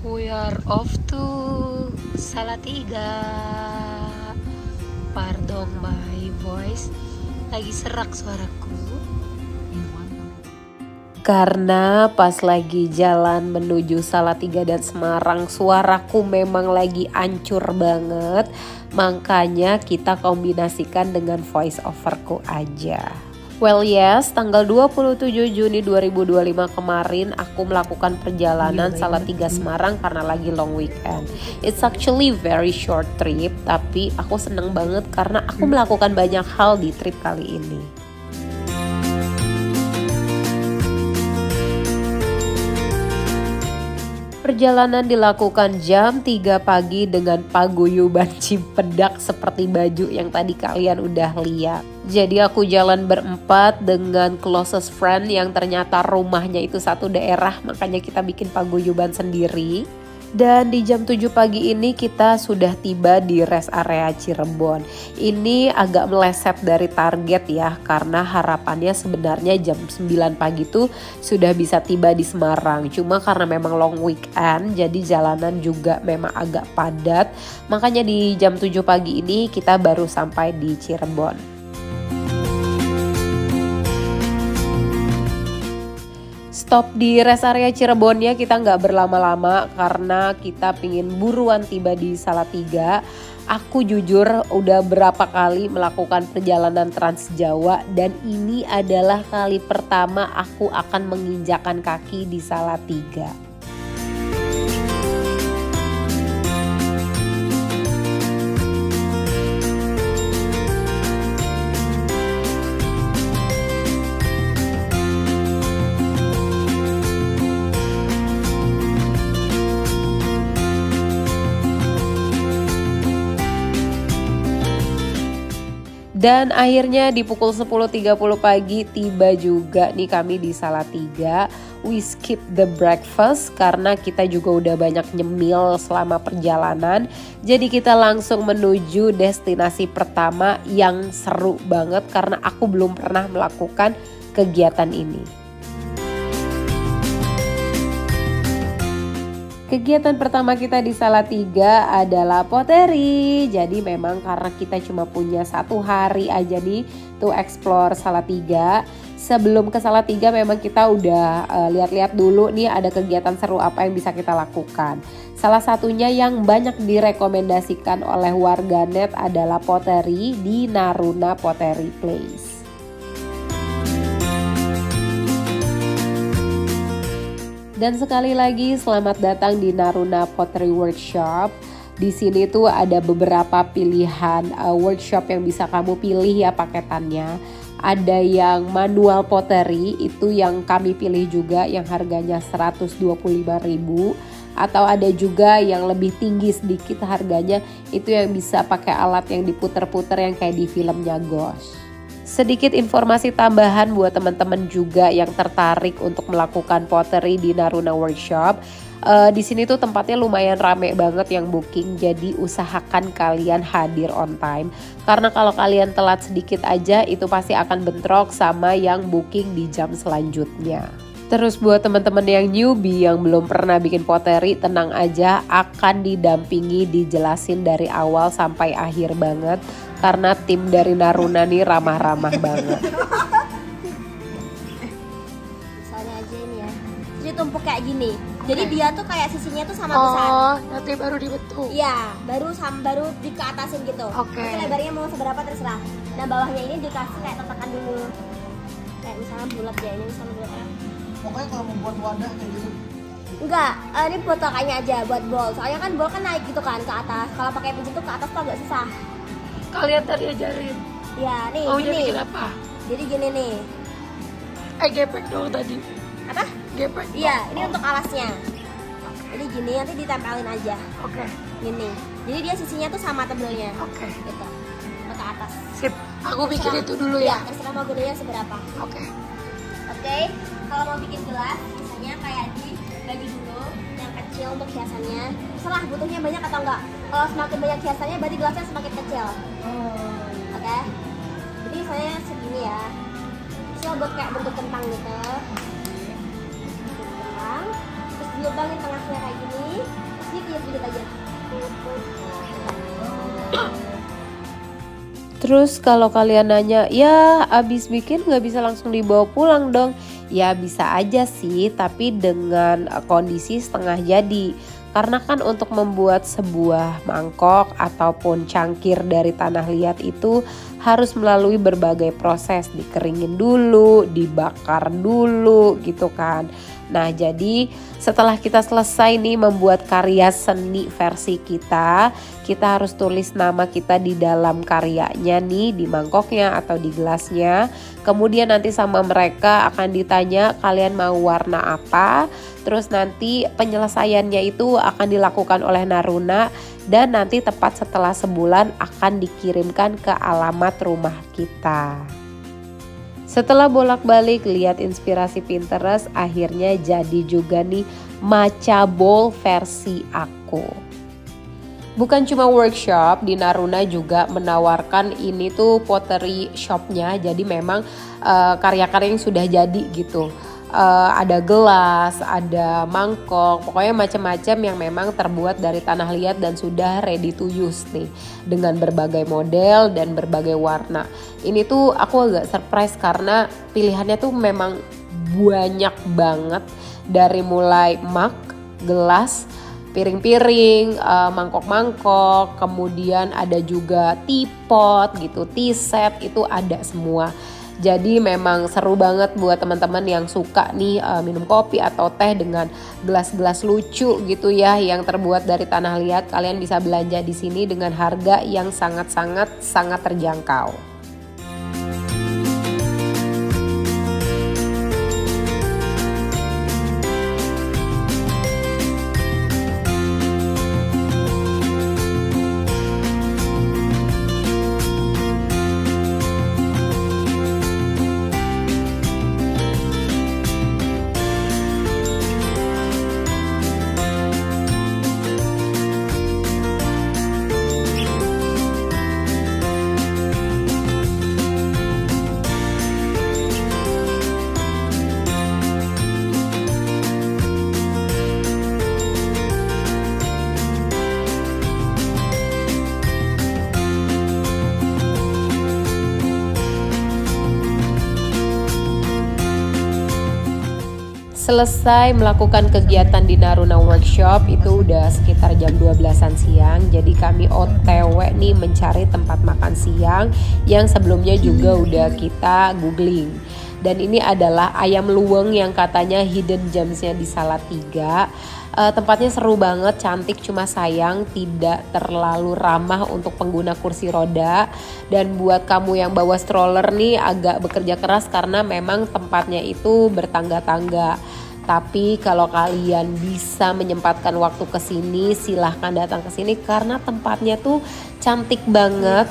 We are off to Salatiga. Pardon my voice, lagi serak suaraku. Karena pas lagi jalan menuju Salatiga dan Semarang, suaraku memang lagi ancur banget. Makanya kita kombinasikan dengan voice overku aja. Well yes, tanggal 27 Juni 2025 kemarin aku melakukan perjalanan Salatiga Semarang karena lagi long weekend. It's actually very short trip, tapi aku seneng banget karena aku melakukan banyak hal di trip kali ini. Perjalanan dilakukan jam 3 pagi dengan paguyuban Cimpedak seperti baju yang tadi kalian udah lihat. Jadi aku jalan berempat dengan closest friend yang ternyata rumahnya itu satu daerah, makanya kita bikin paguyuban sendiri. Dan di jam 7 pagi ini kita sudah tiba di rest area Cirebon. Ini agak meleset dari target ya, karena harapannya sebenarnya jam 9 pagi tuh sudah bisa tiba di Semarang. Cuma karena memang long weekend, jadi jalanan juga memang agak padat. Makanya di jam 7 pagi ini kita baru sampai di Cirebon. Stop di rest area Cirebon ya, kita nggak berlama-lama karena kita pingin buruan tiba di Salatiga. Aku jujur udah berapa kali melakukan perjalanan Trans Jawa dan ini adalah kali pertama aku akan menginjakan kaki di Salatiga. Dan akhirnya di pukul 10.30 pagi tiba juga nih kami di Salatiga. We skip the breakfast karena kita juga udah banyak nyemil selama perjalanan. Jadi kita langsung menuju destinasi pertama yang seru banget karena aku belum pernah melakukan kegiatan ini. Kegiatan pertama kita di Salatiga adalah poteri. Jadi memang karena kita cuma punya 1 hari aja nih to explore Salatiga. Sebelum ke Salatiga memang kita udah lihat-lihat dulu nih ada kegiatan seru apa yang bisa kita lakukan. Salah satunya yang banyak direkomendasikan oleh warganet adalah poteri di Naruna Pottery Place. Dan sekali lagi selamat datang di Naruna Pottery Workshop. Di sini tuh ada beberapa pilihan workshop yang bisa kamu pilih ya paketannya. Ada yang manual pottery, itu yang kami pilih juga yang harganya 125.000. Atau ada juga yang lebih tinggi sedikit harganya, itu yang bisa pakai alat yang diputer-puter yang kayak di filmnya Ghost. Sedikit informasi tambahan buat teman-teman juga yang tertarik untuk melakukan pottery di Naruna Workshop. Di sini tuh tempatnya lumayan rame banget yang booking, jadi usahakan kalian hadir on time. Karena kalau kalian telat sedikit aja itu pasti akan bentrok sama yang booking di jam selanjutnya. Terus buat teman-teman yang newbie yang belum pernah bikin pottery, tenang aja, akan didampingi, dijelasin dari awal sampai akhir banget. Karena tim dari Naruna nih ramah-ramah banget. Misalnya aja ini ya, jadi tumpuk kayak gini. Jadi dia tuh kayak sisinya tuh sama besar. Oh, nanti baru dibentuk. Iya, baru dikeatasin gitu. Oke. Nanti lebarnya mau seberapa terserah. Nah bawahnya ini dikasih kayak tatakan dulu. Kayak misalnya bulat ya, ini misalnya bulat ya. Pokoknya kalau membuat wadah kayak gitu. Enggak, ini buat kakaknya aja, buat bowl. Soalnya kan bowl kan naik gitu kan ke atas. Kalau pakai pijit tuh ke atas tuh agak susah. Kalian tadi ajarin. Ya, nih Maunya gini. bikin apa? Jadi gini nih. Gepek dong tadi. Apa? Gepek. Iya, ini untuk alasnya. Jadi gini, nanti ditempelin aja. Oke. Gini. Jadi dia sisinya tuh sama tebelnya. Oke. Gitu. Ke atas. Sip. Aku bikin Terserah. itu dulu Iya, ya. terserah mau gedenya seberapa. Oke. Oke. Kalau mau bikin gelas, misalnya kayak dibagi dulu yang kecil untuk hiasannya. Terserah butuhnya banyak atau enggak. Kalau semakin banyak hiasannya, berarti gelasnya semakin kecil. Oke. Jadi saya segini ya. Saya buat kayak bentuk kentang gitu. Kentang. Terus dilubangin tengahnya kayak gini. Terus kalau kalian nanya, ya abis bikin nggak bisa langsung dibawa pulang dong? Ya bisa aja sih, tapi dengan kondisi setengah jadi. Karena kan untuk membuat sebuah mangkok ataupun cangkir dari tanah liat itu harus melalui berbagai proses. Dikeringin dulu, dibakar dulu gitu kan. Nah jadi setelah kita selesai nih membuat karya seni versi kita harus tulis nama kita di dalam karyanya nih, di mangkoknya atau di gelasnya. Kemudian nanti sama mereka akan ditanya kalian mau warna apa. Terus nanti penyelesaiannya itu akan dilakukan oleh Naruna dan nanti tepat setelah sebulan akan dikirimkan ke alamat rumah kita. Setelah bolak-balik lihat inspirasi Pinterest, akhirnya jadi juga nih matcha bowl versi aku. Bukan cuma workshop, di Naruna juga menawarkan ini tuh pottery shopnya. Jadi memang karya-karya yang sudah jadi gitu. Ada gelas, ada mangkok, pokoknya macam-macam yang memang terbuat dari tanah liat dan sudah ready to use nih, dengan berbagai model dan berbagai warna. Ini tuh aku agak surprise karena pilihannya tuh memang banyak banget, dari mulai mug, gelas, piring-piring, mangkok-mangkok, kemudian ada juga teapot gitu, tea set, itu ada semua. Jadi memang seru banget buat teman-teman yang suka nih minum kopi atau teh dengan gelas-gelas lucu gitu ya yang terbuat dari tanah liat. Kalian bisa belanja di sini dengan harga yang sangat terjangkau. Selesai melakukan kegiatan di Naruna Workshop itu udah sekitar jam 12-an siang. Jadi kami OTW nih mencari tempat makan siang yang sebelumnya juga udah kita googling. Dan ini adalah ayam luweng yang katanya hidden gemsnya di Salatiga. Tempatnya seru banget, cantik, cuma sayang tidak terlalu ramah untuk pengguna kursi roda. Dan buat kamu yang bawa stroller nih agak bekerja keras karena memang tempatnya itu bertangga-tangga. Tapi kalau kalian bisa menyempatkan waktu ke sini, silahkan datang ke sini karena tempatnya tuh cantik banget,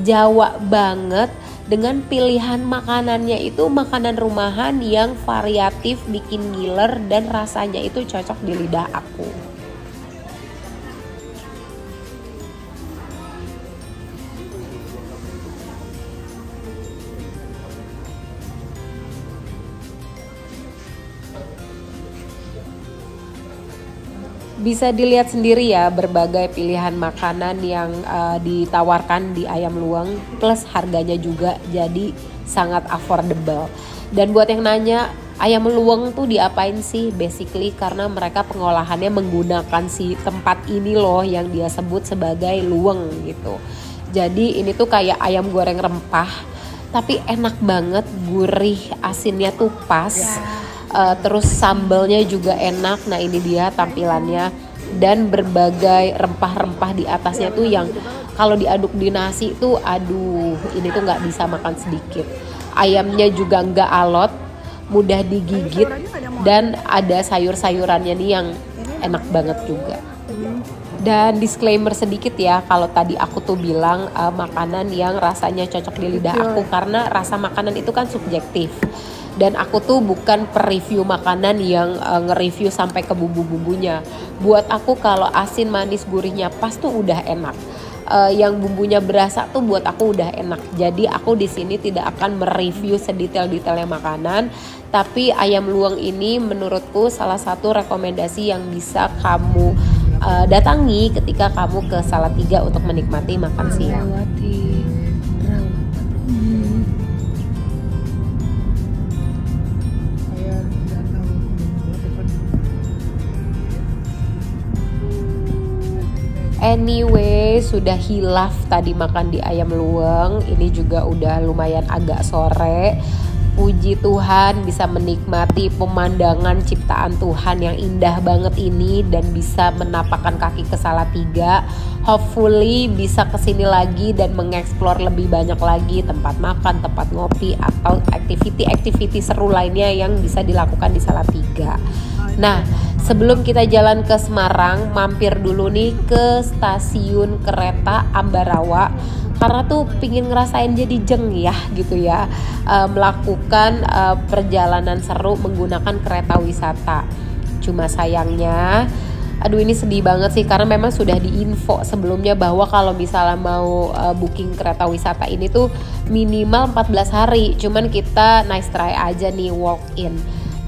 Jawa banget. Dengan pilihan makanannya itu makanan rumahan yang variatif, bikin ngiler dan rasanya itu cocok di lidah aku. Bisa dilihat sendiri ya berbagai pilihan makanan yang ditawarkan di ayam luweng, plus harganya juga jadi sangat affordable. Dan buat yang nanya ayam luweng tuh diapain sih? Basically karena mereka pengolahannya menggunakan si tempat ini loh yang dia sebut sebagai luweng gitu. Jadi ini tuh kayak ayam goreng rempah tapi enak banget, gurih, asinnya tuh pas. Terus sambalnya juga enak. Nah ini dia tampilannya, dan berbagai rempah-rempah di atasnya tuh yang kalau diaduk di nasi tuh aduh ini tuh nggak bisa makan sedikit. Ayamnya juga nggak alot, mudah digigit, dan ada sayur-sayurannya nih yang enak banget juga. Dan disclaimer sedikit ya, kalau tadi aku tuh bilang makanan yang rasanya cocok di lidah aku, karena rasa makanan itu kan subjektif. Dan aku tuh bukan per-review makanan yang nge-review sampai ke bumbu-bumbunya. Buat aku kalau asin, manis, gurihnya pas tuh udah enak. Yang bumbunya berasa tuh buat aku udah enak. Jadi aku di sini tidak akan mereview sedetail-detailnya makanan. Tapi ayam luweng ini menurutku salah satu rekomendasi yang bisa kamu datangi ketika kamu ke Salatiga untuk menikmati makan siang. Anyway, sudah hilaf tadi makan di ayam luweng. Ini juga udah lumayan agak sore. Puji Tuhan bisa menikmati pemandangan ciptaan Tuhan yang indah banget ini dan bisa menapakkan kaki ke Salatiga. Hopefully bisa kesini lagi dan mengeksplor lebih banyak lagi tempat makan, tempat ngopi, atau aktiviti-aktiviti seru lainnya yang bisa dilakukan di Salatiga. Nah, sebelum kita jalan ke Semarang, mampir dulu nih ke stasiun kereta Ambarawa. Karena tuh pingin ngerasain jadi jeng ya gitu ya, melakukan perjalanan seru menggunakan kereta wisata. Cuma sayangnya, aduh ini sedih banget sih karena memang sudah diinfo sebelumnya bahwa kalau misalnya mau booking kereta wisata ini tuh minimal 14 hari. Cuman kita nice try aja nih walk in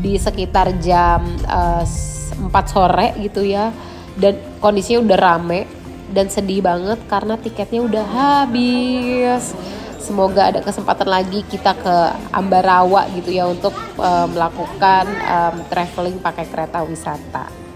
di sekitar jam 4 sore gitu ya, dan kondisinya udah rame dan sedih banget karena tiketnya udah habis. Semoga ada kesempatan lagi kita ke Ambarawa gitu ya untuk melakukan traveling pakai kereta wisata.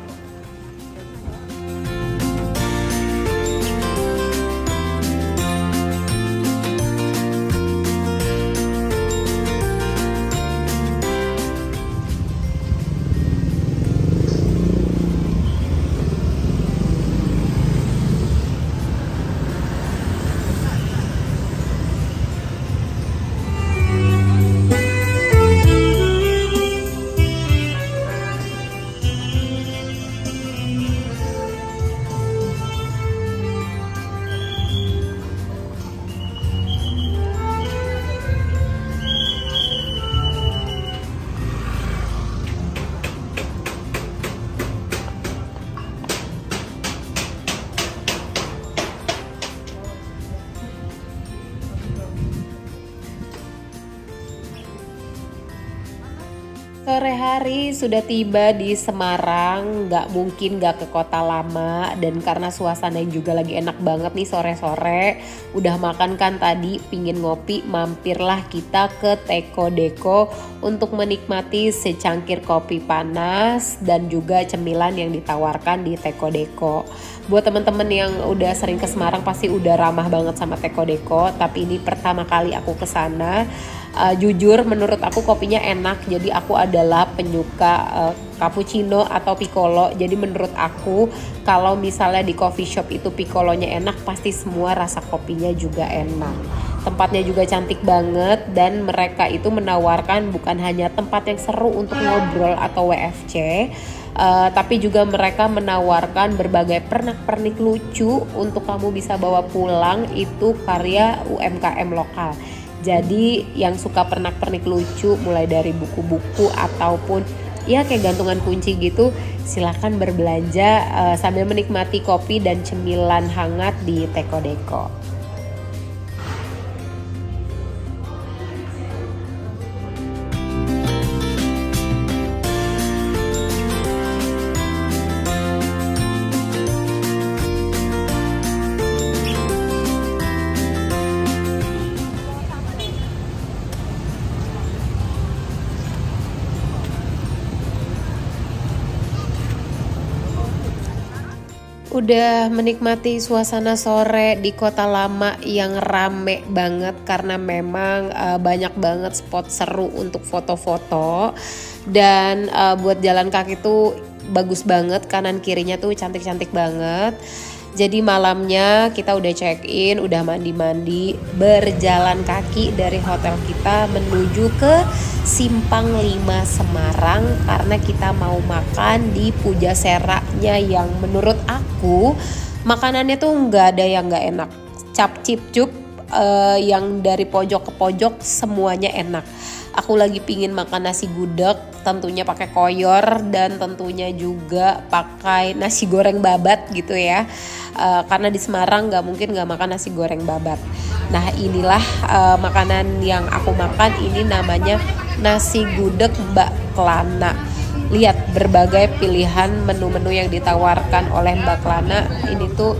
Sore hari sudah tiba di Semarang, nggak mungkin nggak ke Kota Lama. Dan karena suasana yang juga lagi enak banget nih sore-sore, udah makan kan tadi, pingin ngopi, mampirlah kita ke Teko Deko untuk menikmati secangkir kopi panas dan juga cemilan yang ditawarkan di Teko Deko. Buat temen-temen yang udah sering ke Semarang pasti udah ramah banget sama Teko Deko, tapi ini pertama kali aku ke sana. Jujur menurut aku kopinya enak, jadi aku adalah penyuka cappuccino atau piccolo. Jadi menurut aku kalau misalnya di coffee shop itu piccolonya enak, pasti semua rasa kopinya juga enak. Tempatnya juga cantik banget dan mereka itu menawarkan bukan hanya tempat yang seru untuk ngobrol atau WFC, tapi juga mereka menawarkan berbagai pernak-pernik lucu untuk kamu bisa bawa pulang, itu karya UMKM lokal. Jadi yang suka pernak-pernik lucu mulai dari buku-buku ataupun ya kayak gantungan kunci gitu, silakan berbelanja sambil menikmati kopi dan cemilan hangat di Teko Deko. Udah menikmati suasana sore di Kota Lama yang rame banget karena memang banyak banget spot seru untuk foto-foto. Dan buat jalan kaki tuh bagus banget, kanan kirinya tuh cantik-cantik banget. Jadi malamnya kita udah check in, udah mandi-mandi, berjalan kaki dari hotel kita menuju ke Simpang 5 Semarang karena kita mau makan di Pujaseranya yang menurut aku makanannya tuh nggak ada yang nggak enak. Cap cip cup yang dari pojok ke pojok semuanya enak. Aku lagi pingin makan nasi gudeg, tentunya pakai koyor dan tentunya juga pakai nasi goreng babat gitu ya. Karena di Semarang nggak mungkin nggak makan nasi goreng babat. Nah inilah makanan yang aku makan, ini namanya nasi gudeg Mbak Klana. Lihat berbagai pilihan menu-menu yang ditawarkan oleh Mbak Klana. Ini tuh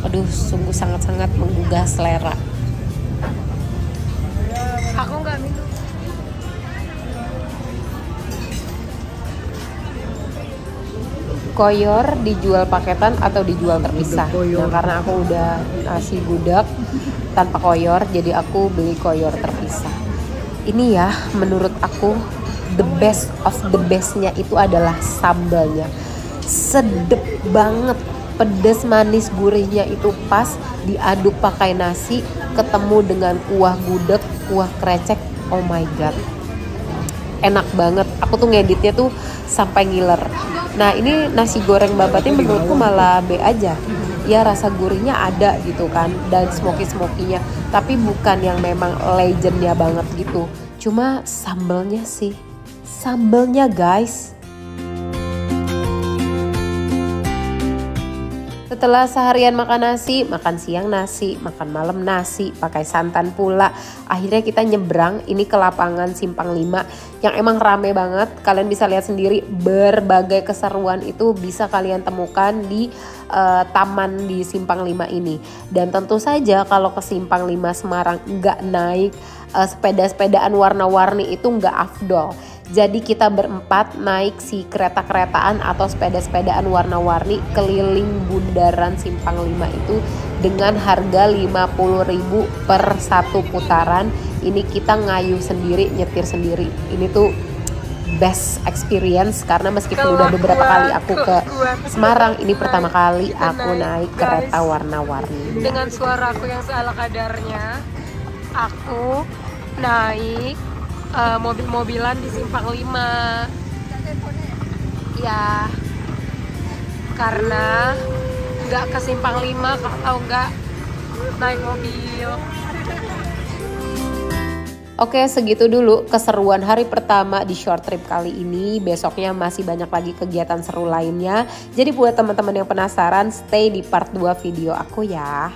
aduh sungguh sangat-sangat menggugah selera. Aku nggak minum. koyor dijual paketan atau dijual terpisah. Nah, karena aku udah nasi gudeg tanpa koyor, jadi aku beli koyor terpisah. Ini ya, menurut aku the best of the bestnya itu adalah sambalnya. Sedep banget, pedas manis gurihnya itu pas, diaduk pakai nasi, ketemu dengan kuah gudeg, kuah krecek. Oh my god, enak banget. Aku tuh ngeditnya tuh sampai ngiler. Nah, ini nasi goreng babatnya menurutku malah B aja. Ya, rasa gurihnya ada gitu kan, dan smoky-smokinya, tapi bukan yang memang legendnya banget gitu. Cuma sambelnya sih, sambelnya guys. Setelah seharian makan nasi, makan siang nasi, makan malam nasi, pakai santan pula. Akhirnya kita nyebrang ini ke lapangan Simpang 5 yang emang rame banget. Kalian bisa lihat sendiri, berbagai keseruan itu bisa kalian temukan di taman di Simpang 5 ini. Dan tentu saja kalau ke Simpang 5 Semarang nggak naik sepeda-sepedaan warna-warni itu nggak afdol. Jadi kita berempat naik si kereta-keretaan atau sepeda-sepedaan warna-warni keliling bundaran Simpang 5 itu dengan harga 50.000 per satu putaran. Ini kita ngayuh sendiri, nyetir sendiri. Ini tuh best experience karena meskipun udah beberapa kali aku ke Semarang, ini pertama kali aku naik kereta warna-warni. Dengan suara aku yang seala kadarnya, aku naik mobil-mobilan di Simpang 5 ya, karena nggak ke Simpang 5 kalau nggak naik mobil. Oke, segitu dulu keseruan hari pertama di short trip kali ini. Besoknya masih banyak lagi kegiatan seru lainnya. Jadi buat teman-teman yang penasaran, stay di part 2 video aku ya.